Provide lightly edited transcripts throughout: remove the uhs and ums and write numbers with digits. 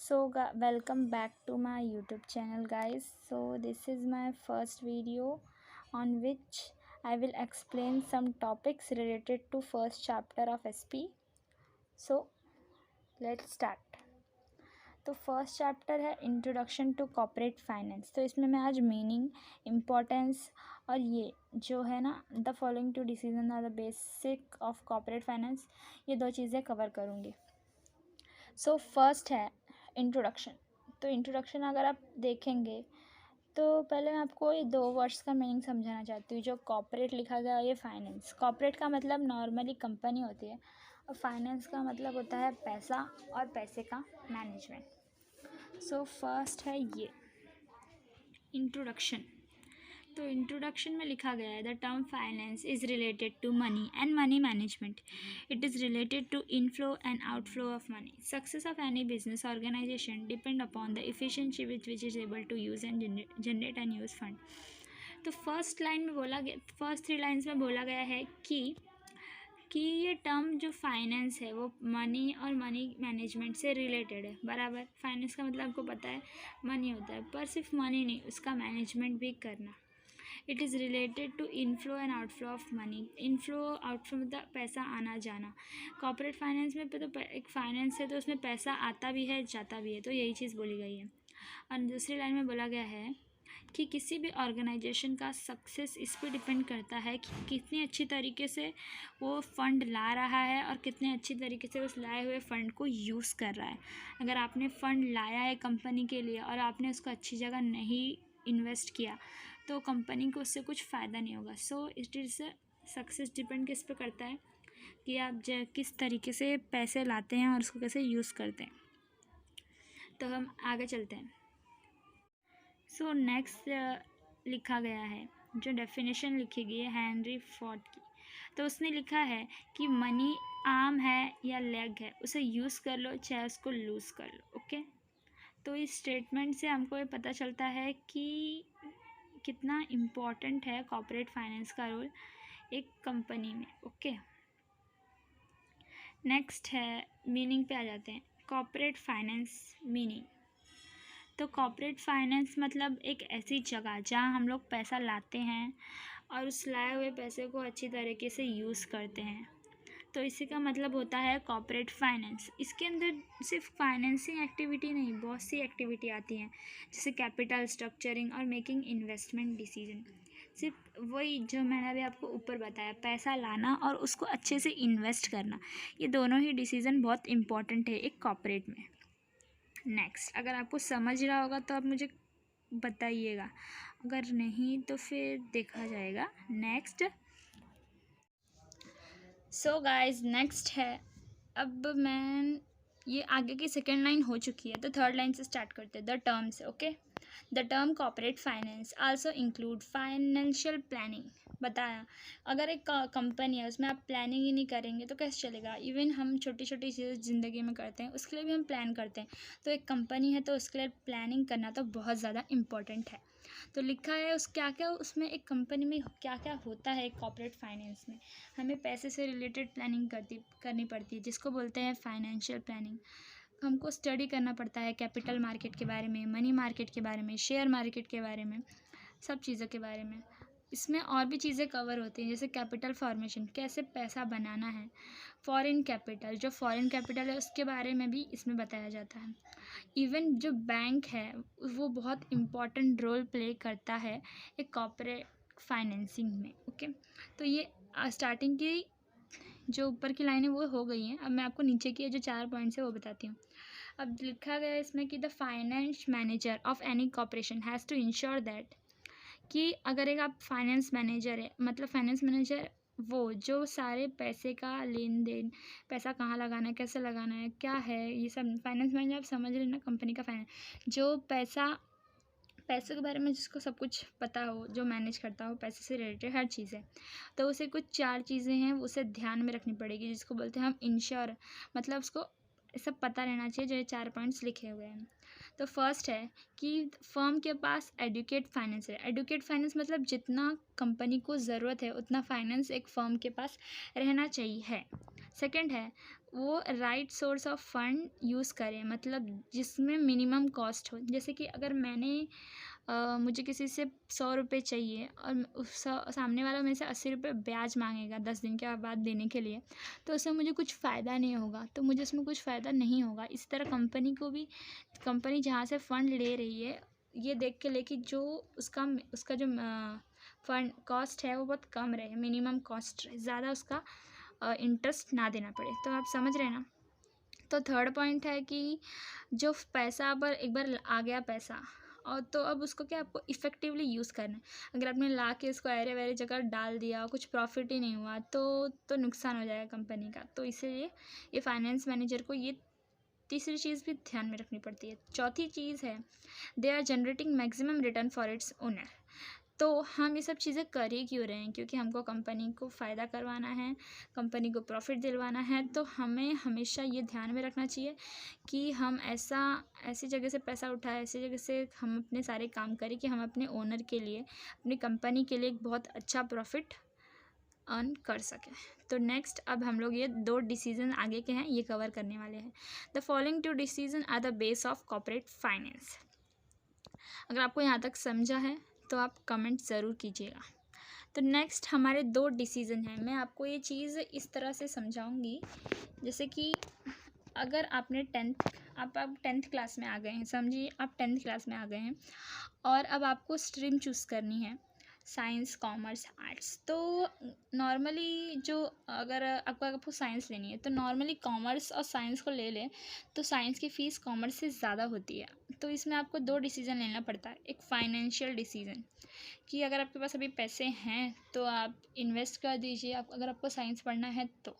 Welcome back to my YouTube channel, guys. So this is my first video on which I will explain some topics related to first chapter of SP. So let's start. तो first chapter है introduction to corporate finance. तो इसमें मैं आज meaning, importance और ये जो है ना, the following two decision are the basic of corporate finance, ये दो चीज़ें कवर करूँगी। सो फर्स्ट है इंट्रोडक्शन। तो इंट्रोडक्शन अगर आप देखेंगे तो पहले मैं आपको ये दो वर्ड्स का मीनिंग समझाना चाहती हूँ। जो कॉर्पोरेट लिखा गया है ये फाइनेंस। कॉर्पोरेट का मतलब नॉर्मली कंपनी होती है और फाइनेंस का मतलब होता है पैसा और पैसे का मैनेजमेंट। सो फर्स्ट है ये इंट्रोडक्शन। तो इंट्रोडक्शन में लिखा गया है the term finance is related to money and money management. It is related to inflow and outflow of money. Success of any business organization depend upon the efficiency which is able to use and generate and use fund. तो first three lines में बोला गया है कि ये term जो finance है वो मनी और मनी मैनेजमेंट से रिलेटेड है. बराबर. फाइनेंस का मतलब आपको पता है मनी होता है, पर सिर्फ मनी नहीं, उसका मैनेजमेंट भी करना. It is related to inflow and outflow of money. Inflow outflow मतलब पैसा आना जाना. कॉर्पोरेट फाइनेंस में तो एक फाइनेंस है तो उसमें पैसा आता भी है जाता भी है, तो यही चीज़ बोली गई है. और दूसरी लाइन में बोला गया है कि किसी भी ऑर्गेनाइजेशन का सक्सेस इस पर डिपेंड करता है कि कितनी अच्छी तरीके से वो फ़ंड ला रहा है और कितने अच्छी तरीके से उस लाए हुए फ़ंड को यूज़ कर रहा है. अगर आपने फ़ंड लाया है कंपनी के लिए और आपने उसको अच्छी जगह नहीं इन्वेस्ट किया तो कंपनी को उससे कुछ फ़ायदा नहीं होगा. So it is success depend किस पे करता है कि आप किस तरीके से पैसे लाते हैं और उसको कैसे यूज़ करते हैं. तो हम आगे चलते हैं. सो नेक्स्ट लिखा गया है, जो डेफिनेशन लिखी गई है हेनरी फोर्ड की. तो उसने लिखा है कि मनी आर्म है या लेग है, उसे यूज़ कर लो चाहे उसको लूज़ कर लो. ओके. तो इस स्टेटमेंट से हमको ये पता चलता है कि कितना इम्पॉर्टेंट है कॉर्पोरेट फाइनेंस का रोल एक कंपनी में. ओके. नेक्स्ट है मीनिंग पे आ जाते हैं. Corporate finance meaning. तो कॉर्पोरेट फाइनेंस मतलब एक ऐसी जगह जहाँ हम लोग पैसा लाते हैं और उस लाए हुए पैसे को अच्छी तरीके से यूज़ करते हैं. तो इसी का मतलब होता है कॉर्पोरेट फाइनेंस. इसके अंदर सिर्फ फाइनेंसिंग एक्टिविटी नहीं, बहुत सी एक्टिविटी आती हैं, जैसे कैपिटल स्ट्रक्चरिंग और मेकिंग इन्वेस्टमेंट डिसीजन. सिर्फ वही जो मैंने अभी आपको ऊपर बताया, पैसा लाना और उसको अच्छे से इन्वेस्ट करना, ये दोनों ही डिसीज़न बहुत इम्पॉर्टेंट है एक कॉर्पोरेट में. नेक्स्ट, अगर आपको समझ रहा होगा तो आप मुझे बताइएगा, अगर नहीं तो फिर देखा जाएगा. नेक्स्ट. सो गाइज नेक्स्ट है, अब मैं ये आगे की सेकेंड लाइन हो चुकी है तो थर्ड लाइन से स्टार्ट करते हैं. The terms. Okay. The term corporate finance also include financial planning. बताया, अगर एक कंपनी है उसमें आप प्लानिंग ही नहीं करेंगे तो कैसे चलेगा. इवन हम छोटी छोटी चीज़ें ज़िंदगी में करते हैं उसके लिए भी हम प्लान करते हैं. तो एक कंपनी है तो उसके लिए प्लानिंग करना तो बहुत ज़्यादा इम्पॉर्टेंट है. तो लिखा है उस क्या क्या उसमें एक कंपनी में क्या क्या होता है. एक कॉर्पोरेट फाइनेंस में हमें पैसे से रिलेटेड प्लानिंग करनी पड़ती है जिसको बोलते हैं फाइनेंशियल प्लानिंग. हमको स्टडी करना पड़ता है कैपिटल मार्केट के बारे में, मनी मार्केट के बारे में, शेयर मार्केट के बारे में, सब चीज़ों के बारे में. इसमें और भी चीज़ें कवर होती हैं जैसे कैपिटल फॉर्मेशन, कैसे पैसा बनाना है. फॉरेन कैपिटल, जो फॉरेन कैपिटल है उसके बारे में भी इसमें बताया जाता है. इवन जो बैंक है वो बहुत इम्पॉर्टेंट रोल प्ले करता है एक कॉर्पोरेट फाइनेंसिंग में. ओके. तो ये स्टार्टिंग की जो ऊपर की लाइनें वो हो गई हैं. अब मैं आपको नीचे की जो 4 पॉइंट्स है वो बताती हूँ. अब लिखा गया है इसमें कि the finance manager of any corporation has to ensure that, कि अगर एक आप फाइनेंस मैनेजर है, मतलब फाइनेंस मैनेजर वो जो सारे पैसे का लेन देन, पैसा कहाँ लगाना है, कैसे लगाना है, क्या है, ये सब फाइनेंस मैनेजर आप समझ रहे ना. कंपनी का फाइनेंस, जो पैसों के बारे में जिसको सब कुछ पता हो, जो मैनेज करता हो पैसे से रिलेटेड हर चीज़ है, तो उसे कुछ 4 चीज़ें हैं उसे ध्यान में रखनी पड़ेगी जिसको बोलते हैं हम इंश्योर. मतलब उसको सब पता रहना चाहिए जो ये 4 पॉइंट्स लिखे हुए हैं. तो फर्स्ट है कि फर्म के पास एडुकेट फाइनेंस है. एडुकेट फाइनेंस मतलब जितना कंपनी को ज़रूरत है उतना फाइनेंस एक फ़र्म के पास रहना चाहिए है. सेकंड है वो right source of fund use करें, मतलब जिसमें मिनिमम कॉस्ट हो। जैसे कि अगर मुझे किसी से 100 रुपये चाहिए और सामने वाला मेरे से 80 रुपये ब्याज मांगेगा 10 दिन के बाद देने के लिए, तो उसमें मुझे कुछ फ़ायदा नहीं होगा, तो मुझे उसमें कुछ फ़ायदा नहीं होगा। इसी तरह कंपनी को भी, कंपनी जहाँ से फ़ंड ले रही है ये देख के ले कि जो उसका जो फंड कॉस्ट है वो बहुत कम रहे, मिनिमम कॉस्ट रहे, ज़्यादा उसका इंटरेस्ट ना देना पड़े। तो आप समझ रहे हैं ना। तो थर्ड पॉइंट है कि जो पैसा पर एक बार आ गया पैसा, और तो अब उसको क्या आपको इफ़ेक्टिवली यूज़ करना है। अगर आपने ला के इसको अरे वरे जगह डाल दिया, कुछ प्रॉफिट ही नहीं हुआ, तो नुकसान हो जाएगा कंपनी का। तो इसीलिए ये फाइनेंस मैनेजर को ये तीसरी चीज़ भी ध्यान में रखनी पड़ती है। चौथी चीज़ है they are generating maximum return for its owner. तो हम ये सब चीज़ें कर ही क्यों रहे हैं, क्योंकि हमको कंपनी को फ़ायदा करवाना है, कंपनी को प्रॉफिट दिलवाना है। तो हमें हमेशा ये ध्यान में रखना चाहिए कि हम ऐसी जगह से पैसा उठाएं, ऐसी जगह से हम अपने सारे काम करें कि हम अपने ओनर के लिए, अपनी कंपनी के लिए एक बहुत अच्छा प्रॉफिट अर्न कर सकें। तो नेक्स्ट अब हम लोग ये 2 डिसीजन आगे के हैं ये कवर करने वाले हैं। The following 2 decision are the base of corporate finance. अगर आपको यहाँ तक समझा है तो आप कमेंट ज़रूर कीजिएगा। तो नेक्स्ट हमारे 2 डिसीज़न हैं। मैं आपको ये चीज़ इस तरह से समझाऊंगी, जैसे कि अगर आपने आप 10th क्लास में आ गए हैं, समझिए आप 10th क्लास में आ गए हैं और अब आपको स्ट्रीम चूज़ करनी है, साइंस, कॉमर्स, आर्ट्स। तो नॉर्मली जो अगर आपको साइंस लेनी है तो नॉर्मली कॉमर्स और साइंस को ले लें तो साइंस की फ़ीस कॉमर्स से ज़्यादा होती है। तो इसमें आपको 2 डिसीज़न लेना पड़ता है। एक फाइनेंशियल डिसीज़न कि अगर आपके पास अभी पैसे हैं तो आप इन्वेस्ट कर दीजिए, अगर आपको साइंस पढ़ना है तो।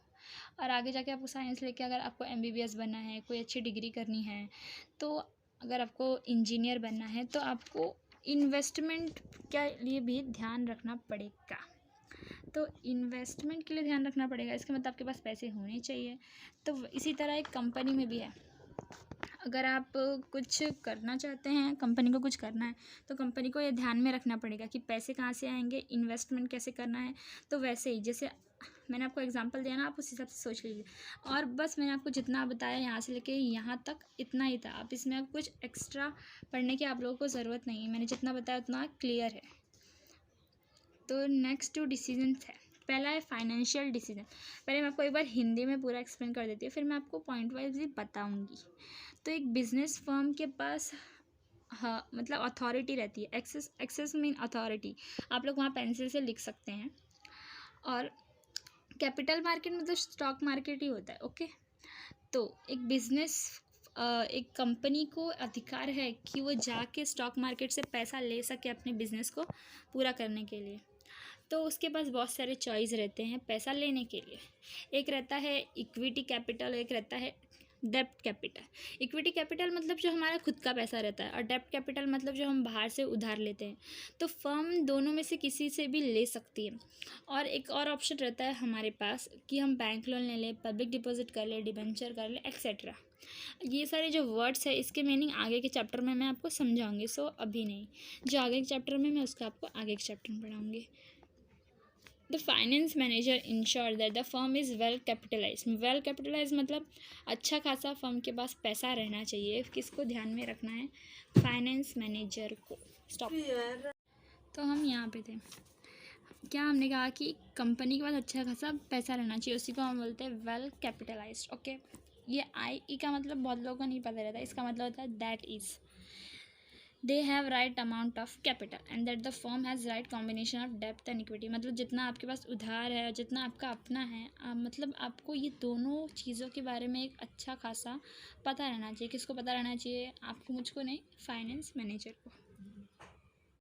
और आगे जाके आपको साइंस लेके अगर आपको MBBS बनना है, कोई अच्छी डिग्री करनी है, तो अगर आपको इंजीनियर बनना है तो आपको इन्वेस्टमेंट के लिए भी ध्यान रखना पड़ेगा। तो इन्वेस्टमेंट के लिए ध्यान रखना पड़ेगा, इसका मतलब आपके पास पैसे होने चाहिए। तो इसी तरह एक कंपनी में भी है, अगर आप कुछ करना चाहते हैं, कंपनी को कुछ करना है, तो कंपनी को ये ध्यान में रखना पड़ेगा कि पैसे कहाँ से आएंगे, इन्वेस्टमेंट कैसे करना है। तो वैसे ही जैसे मैंने आपको एग्जांपल दिया ना, आप उस हिसाब से सोच लीजिए। और बस मैंने आपको जितना बताया यहाँ से लेके यहाँ तक इतना ही था। आप इसमें अब कुछ एक्स्ट्रा पढ़ने की आप लोगों को ज़रूरत नहीं है, मैंने जितना बताया उतना क्लियर है। तो नेक्स्ट 2 डिसीजंस है। पहला है फाइनेंशियल डिसीजन। पहले मैं आपको एक बार हिंदी में पूरा एक्सप्लेन कर देती हूँ, फिर मैं आपको पॉइंट वाइज भी बताऊँगी। तो एक बिजनेस फर्म के पास हाँ मतलब अथॉरिटी रहती है, एक्सेस मीन अथॉरिटी, आप लोग वहाँ पेंसिल से लिख सकते हैं। और कैपिटल मार्केट मतलब स्टॉक मार्केट ही होता है, ओके। तो एक कंपनी को अधिकार है कि वो जाके स्टॉक मार्केट से पैसा ले सके अपने बिजनेस को पूरा करने के लिए। तो उसके पास बहुत सारे चॉइस रहते हैं पैसा लेने के लिए। एक रहता है इक्विटी कैपिटल, एक रहता है डेब्ट कैपिटल। इक्विटी कैपिटल मतलब जो हमारा खुद का पैसा रहता है, और डेब्ट कैपिटल मतलब जो हम बाहर से उधार लेते हैं। तो फर्म दोनों में से किसी से भी ले सकती है। और एक और ऑप्शन रहता है हमारे पास कि हम बैंक लोन ले लें, पब्लिक डिपॉजिट कर लें, डिबेंचर कर लें, एक्सेट्रा। ये सारे जो वर्ड्स है इसके मीनिंग आगे के चैप्टर में मैं आपको समझाऊंगी, सो अभी नहीं। जो आगे के चैप्टर में मैं उसका आपको आगे के चैप्टर में पढ़ाऊँगी। The finance manager ensure that the firm is well capitalize मतलब अच्छा खासा फर्म के पास पैसा रहना चाहिए। किसको ध्यान में रखना है? फाइनेंस मैनेजर को। स्टॉप। तो हम यहाँ पे थे, क्या हमने कहा कि कंपनी के पास अच्छा खासा पैसा रहना चाहिए, उसी को हम बोलते हैं वेल कैपिटलाइज्ड, ओके। ये आई का मतलब बहुत लोगों को नहीं पता रहता, इसका मतलब होता है that is they have right amount of capital and that the firm has right combination of debt and equity। मतलब जितना आपके पास उधार है और जितना आपका अपना है, मतलब आपको ये दोनों चीज़ों के बारे में एक अच्छा खासा पता रहना चाहिए। किसको पता रहना चाहिए? आपको, मुझको नहीं, फाइनेंस मैनेजर को।